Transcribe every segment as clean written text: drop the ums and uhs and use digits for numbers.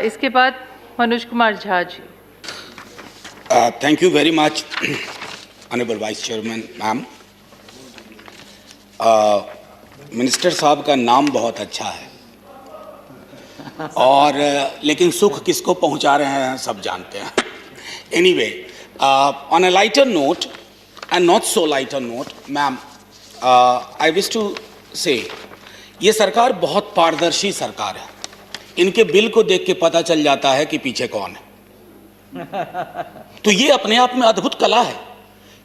इसके बाद Manoj Kumar Jha ji. Thank you very much honourable vice chairman ma'am. Minister साहब का नाम बहुत अच्छा है और लेकिन सुख किसको पहुंचा रहे हैं सब जानते हैं। Anyway, on a lighter note and not so lighter note ma'am, I wish to say ये सरकार बहुत पारदर्शी सरकार है। इनके बिल को देख के पता चल जाता है कि पीछे कौन है। तो ये अपने आप में अद्भुत कला है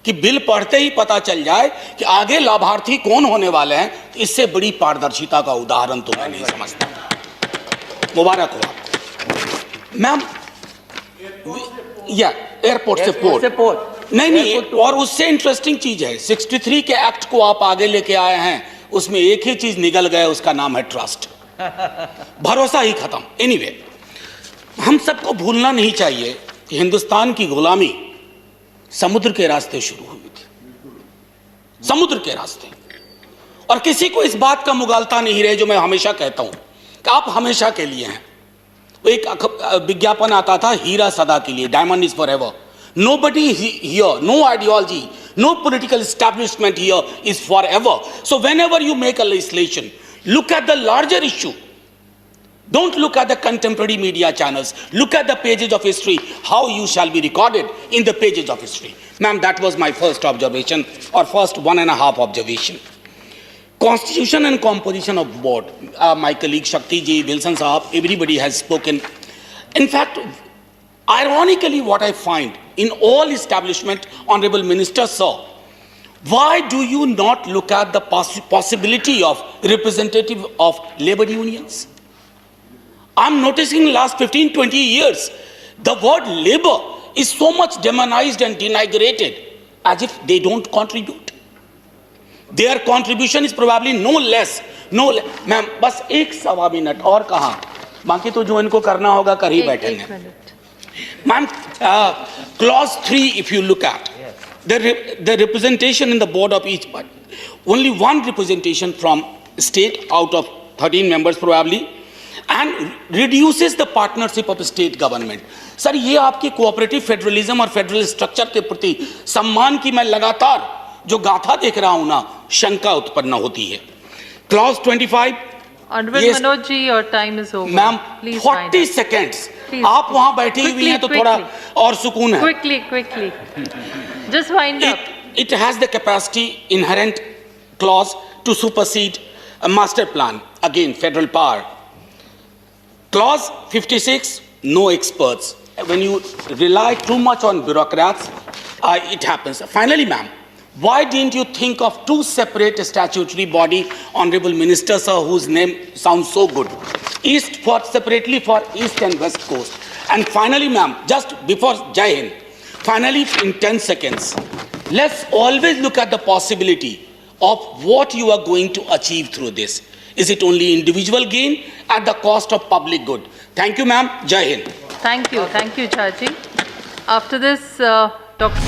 कि बिल पढ़ते ही पता चल जाए कि आगे लाभार्थी कौन होने वाले हैं। इससे बड़ी पारदर्शिता का उदाहरण तो मैं नहीं समझता। मुबारक हो मैम। या एयरपोर्ट से पोर्ट नहीं, और उससे इंटरेस्टिंग चीज है 63 के एक्ट को आप आगे लेके आए हैं, उसमें एक ही चीज निकल गया, उसका नाम है ट्रस्ट। भरोसा ही खत्म। एनीवे, हम सबको भूलना नहीं चाहिए कि हिंदुस्तान की गुलामी समुद्र के रास्ते शुरू हुई थी, समुद्र के रास्ते। और किसी को इस बात का मुगालता नहीं रहे, जो मैं हमेशा कहता हूं कि आप हमेशा के लिए हैं। एक विज्ञापन आता था हीरा सदा के लिए, diamond is for ever. Nobody here, no ideology, no political establishment here is forever. So whenever you make a legislation, look at the larger issue. Don't look at the contemporary media channels. Look at the pages of history, how you shall be recorded in the pages of history. Ma'am, that was my first observation, or first 1.5 observation. Constitution and composition of board. My colleague Shakti ji, Wilson Sahab, everybody has spoken. In fact, ironically, what I find in all establishment, Honorable Minister Sir, why do you not look at the possibility of representative of labor unions? I'm noticing in last 15-20 years, the word labor is so much demonized and denigrated as if they don't contribute. Their contribution is probably no less. Ma'am, बस एक सवा minute और कहा, बाकी तो जो इनको करना होगा कर ही बैठेंगे। Ma'am, clause 3, if you look at the representation in the board of each party, only one representation from state out of 13 members probably, and reduces the partnership of state government. Sir, ये आपकी cooperative federalism और federal structure के प्रति सम्मान की मैं लगातार जो गाथा देख रहा हूं ना, शंका उत्पन्न होती है। Clause 25, Manoj ji, your time is over ma'am. 40 seconds आप वहां बैठी हुई हैं तो थोड़ा और सुकून है। Quickly just wind up. It has the capacity, inherent clause to supersede a master plan. Again, federal power. Clause 56, no experts. When you rely too much on bureaucrats, it happens. Finally, ma'am, why didn't you think of two separate statutory body, Honorable Minister Sir, whose name sounds so good? East for separately for East and West Coast. And finally, ma'am, just before Jai Hind, finally in 10 seconds, let's always look at the possibility of what you are going to achieve through this. Is it only individual gain at the cost of public good? Thank you, ma'am. Jai Hind. Thank you, Jhaji. After this, Dr.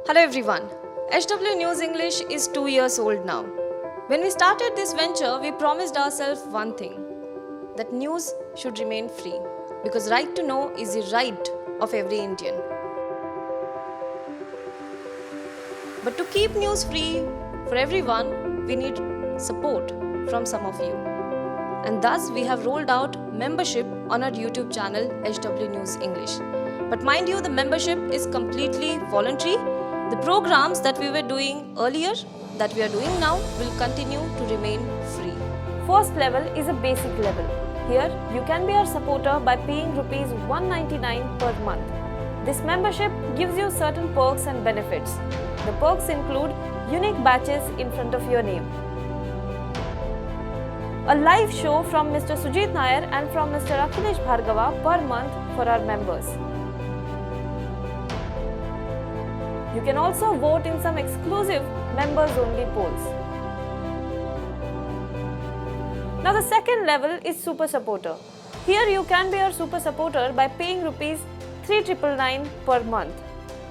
Hello everyone. HW News English is 2 years old now. When we started this venture, we promised ourselves one thing, that news should remain free, because right to know is the right of every Indian. But to keep news free for everyone, we need support from some of you. And thus we have rolled out membership on our YouTube channel HW News English. But mind you, the membership is completely voluntary. The programs that we were doing earlier, that we are doing now, will continue to remain free. First level is a basic level. Here, you can be our supporter by paying rupees 199 per month. This membership gives you certain perks and benefits. The perks include unique badges in front of your name, a live show from Mr. Sujit Nair and from Mr. Akhilesh Bhargava per month for our members. You can also vote in some exclusive members-only polls. Now the second level is Super Supporter. Here you can be our Super Supporter by paying rupees 3,999 per month.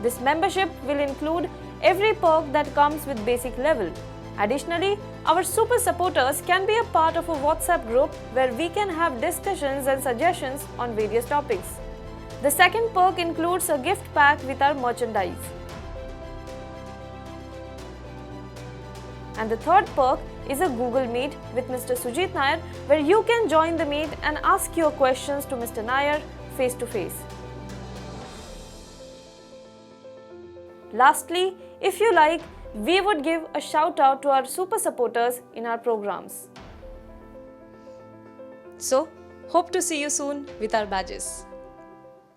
This membership will include every perk that comes with basic level. Additionally, Our super supporters can be a part of a WhatsApp group where we can have discussions and suggestions on various topics. The second perk includes a gift pack with our merchandise. And the third perk is a Google Meet with Mr. Sujit Nair, where you can join the meet and ask your questions to Mr. Nair face to face. Lastly, if you like, we would give a shout out to our super supporters in our programs. So, hope to see you soon with our badges.